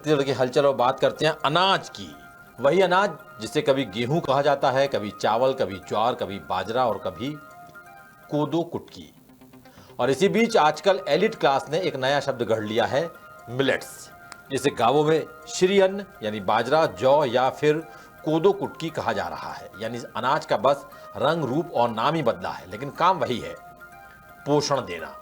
छत्तीसगढ़ की हलचल और बात करते हैं अनाज की। वही अनाज जिसे कभी गेहूं कहा जाता है, कभी चावल, कभी ज्वार, कभी बाजरा और कभी कोदो कुटकी। और इसी बीच आजकल एलिट क्लास ने एक नया शब्द गढ़ लिया है, मिलेट्स, जिसे गांवों में श्री अन्न यानी बाजरा, जौ या फिर कोदो कुटकी कहा जा रहा है। यानी अनाज का बस रंग, रूप और नाम ही बदला है, लेकिन काम वही है, पोषण देना।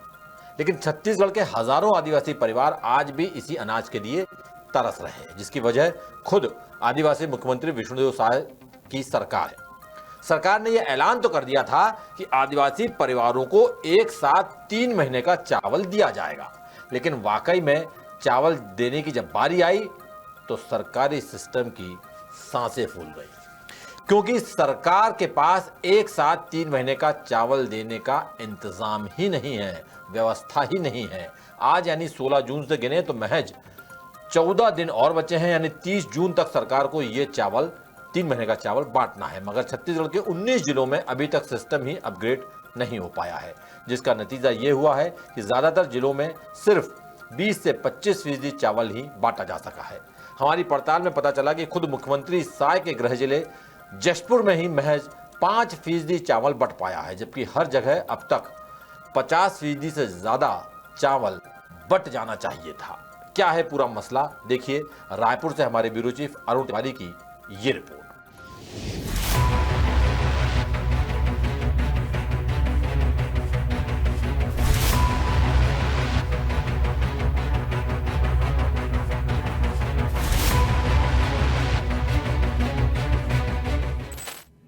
लेकिन छत्तीसगढ़ के हजारों आदिवासी परिवार आज भी इसी अनाज के लिए तरस रहे हैं, जिसकी वजह खुद आदिवासी मुख्यमंत्री विष्णुदेव साय की सरकार है। सरकार ने यह ऐलान तो कर दिया था कि आदिवासी परिवारों को एक साथ 3 महीने का चावल दिया जाएगा, लेकिन वाकई में चावल देने की जब बारी आई तो सरकारी सिस्टम की सांसें फूल गई, क्योंकि सरकार के पास एक साथ 3 महीने का चावल देने का इंतजाम ही नहीं है, व्यवस्था ही नहीं है। आज यानी 16 जून से गिने तो महज 14 दिन और बचे हैं, यानी 30 जून तक सरकार को ये चावल 3 महीने का चावल बांटना है। मगर छत्तीसगढ़ के 19 जिलों में अभी तक सिस्टम ही अपग्रेड नहीं हो पाया है, जिसका नतीजा ये हुआ है कि ज्यादातर जिलों में सिर्फ 20 से 25% चावल ही बांटा जा सका है। हमारी पड़ताल में पता चला कि खुद मुख्यमंत्री साय के गृह जिले जशपुर में ही महज 5% चावल बट पाया है, जबकि हर जगह अब तक 50% से ज्यादा चावल बट जाना चाहिए था। क्या है पूरा मसला, देखिए रायपुर से हमारे ब्यूरो चीफ अरुण तिवारी की ये रिपोर्ट।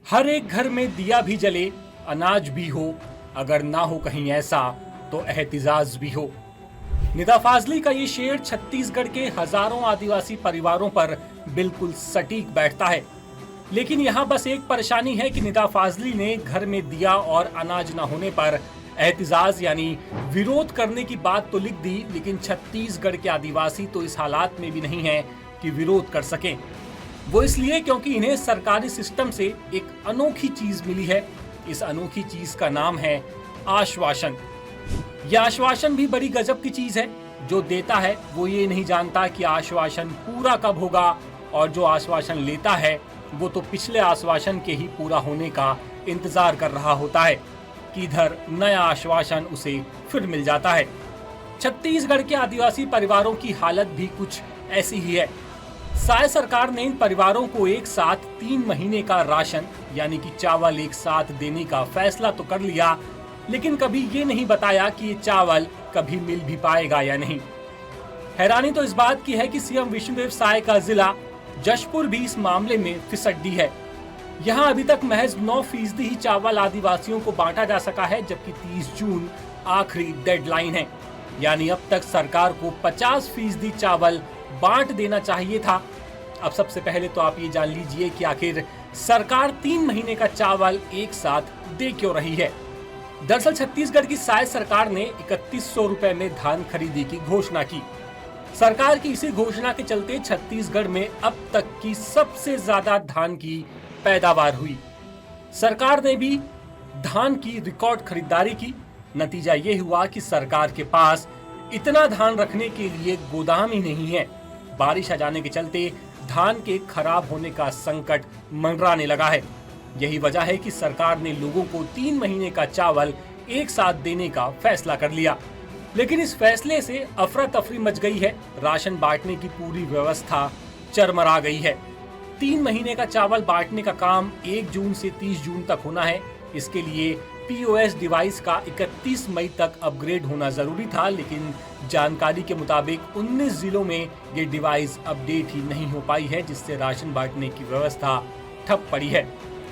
हर एक घर में दिया भी जले, अनाज भी हो, अगर ना हो कहीं ऐसा तो एहतिजाज भी हो। निदा फाजली का ये शेर छत्तीसगढ़ के हजारों आदिवासी परिवारों पर बिल्कुल सटीक बैठता है। लेकिन यहाँ बस एक परेशानी है कि निदा फाजली ने घर में दिया और अनाज न होने पर एहतिजाज यानी विरोध करने की बात तो लिख दी, लेकिन छत्तीसगढ़ के आदिवासी तो इस हालात में भी नहीं है कि विरोध कर सकें। वो इसलिए क्योंकि इन्हें सरकारी सिस्टम से एक अनोखी चीज मिली है। इस अनोखी चीज का नाम है आश्वासन। यह आश्वासन भी बड़ी गजब की चीज है। जो देता है वो ये नहीं जानता कि आश्वासन पूरा कब होगा, और जो आश्वासन लेता है वो तो पिछले आश्वासन के ही पूरा होने का इंतजार कर रहा होता है कि इधर नया आश्वासन उसे फिर मिल जाता है। छत्तीसगढ़ के आदिवासी परिवारों की हालत भी कुछ ऐसी ही है। साय सरकार ने इन परिवारों को एक साथ 3 महीने का राशन यानी कि चावल एक साथ देने का फैसला तो कर लिया, लेकिन कभी ये नहीं बताया कि ये चावल कभी मिल भी पाएगा या नहीं। हैरानी तो इस बात की है कि सीएम विष्णुदेव साय का जिला जशपुर भी इस मामले में फिसड्डी है। यहाँ अभी तक महज 9% ही चावल आदिवासियों को बांटा जा सका है, जबकि 30 जून आखिरी डेडलाइन है। यानी अब तक सरकार को 50% चावल बांट देना चाहिए था। अब सबसे पहले तो आप ये जान लीजिए कि आखिर सरकार 3 महीने का चावल एक साथ दे क्यों रही है। दरअसल छत्तीसगढ़ की साय सरकार ने 3100 रुपए में धान खरीदी की घोषणा की। सरकार की इसी घोषणा के चलते छत्तीसगढ़ में अब तक की सबसे ज्यादा धान की पैदावार हुई। सरकार ने भी धान की रिकॉर्ड खरीदारी की। नतीजा ये हुआ कि सरकार के पास इतना धान रखने के लिए गोदाम ही नहीं है। बारिश आ जाने के चलते धान के खराब होने का संकट मंडराने लगा है। यही वजह है कि सरकार ने लोगों को 3 महीने का चावल एक साथ देने का फैसला कर लिया। लेकिन इस फैसले से अफरा तफरी मच गई है। राशन बांटने की पूरी व्यवस्था चरमरा गई है। 3 महीने का चावल बांटने का काम 1 जून से 30 जून तक होना है। इसके लिए पीओएस डिवाइस का 31 मई तक अपग्रेड होना जरूरी था, लेकिन जानकारी के मुताबिक 19 जिलों में ये डिवाइस अपडेट ही नहीं हो पाई है, जिससे राशन बांटने की व्यवस्था ठप पड़ी है।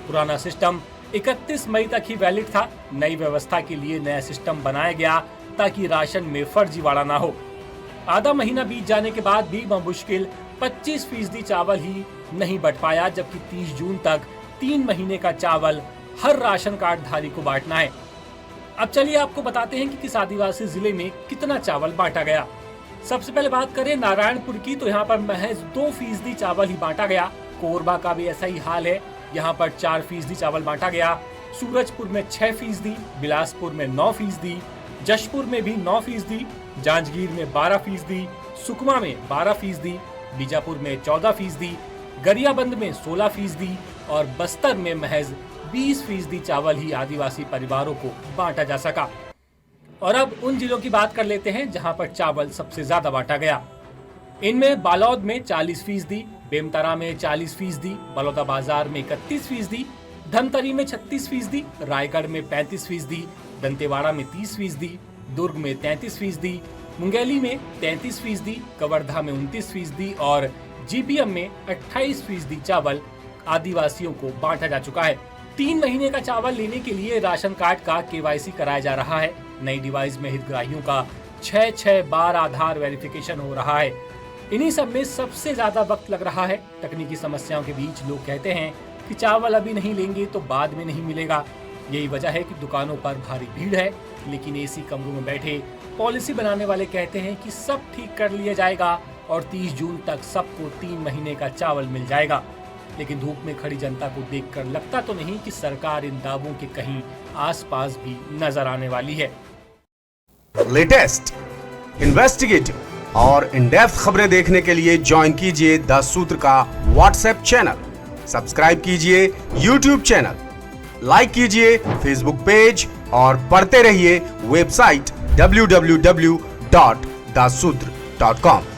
पुराना सिस्टम 31 मई तक ही वैलिड था। नई व्यवस्था के लिए नया सिस्टम बनाया गया ताकि राशन में फर्जीवाड़ा ना हो। आधा महीना बीत जाने के बाद भी मुश्किल 25% चावल ही नहीं बट पाया, जबकि 30 जून तक 3 महीने का चावल हर राशन कार्ड धारी को बांटना है। अब चलिए आपको बताते हैं कि किस आदिवासी जिले में कितना चावल बांटा गया। सबसे पहले बात करें नारायणपुर की, तो यहाँ पर महज 2% चावल ही बांटा गया। कोरबा का भी ऐसा ही हाल है, यहाँ पर 4% चावल बांटा गया। सूरजपुर में 6%, बिलासपुर में 9%, जशपुर में भी 9%, जांजगीर में 12%, सुकमा में 12%, बीजापुर में 14%, गरियाबंद में 16% और बस्तर में महज 20% चावल ही आदिवासी परिवारों को बांटा जा सका। और अब उन जिलों की बात कर लेते हैं जहां पर चावल सबसे ज्यादा बांटा गया। इनमें बालोद में 40%, बेमतरा में 40%, बलौदाबाजार में 31%, धमतरी में 36%, रायगढ़ में 35%, दंतेवाड़ा में 30%, दुर्ग में 33%, मुंगेली में 33%, कवर्धा में 29% और जीपीएम में 28% चावल आदिवासियों को बांटा जा चुका है। 3 महीने का चावल लेने के लिए राशन कार्ड का केवाईसी कराया जा रहा है। नई डिवाइस में हितग्राहियों का 6 बार आधार वेरिफिकेशन हो रहा है। इन्हीं सब में सबसे ज्यादा वक्त लग रहा है। तकनीकी समस्याओं के बीच लोग कहते हैं कि चावल अभी नहीं लेंगे तो बाद में नहीं मिलेगा। यही वजह है कि दुकानों पर भारी भीड़ है, लेकिन एसी कमरों में बैठे पॉलिसी बनाने वाले कहते हैं कि सब ठीक कर लिया जाएगा और 30 जून तक सबको 3 महीने का चावल मिल जाएगा। लेकिन धूप में खड़ी जनता को देखकर लगता तो नहीं कि सरकार इन दावों के कहीं आसपास भी नजर आने वाली है। लेटेस्ट, इन्वेस्टिगेटिव और इन डेप्थ खबरें देखने के लिए ज्वाइन कीजिए द सूत्र का व्हाट्सएप चैनल, सब्सक्राइब कीजिए यूट्यूब चैनल, लाइक कीजिए फेसबुक पेज और पढ़ते रहिए वेबसाइट www.dasudr.com।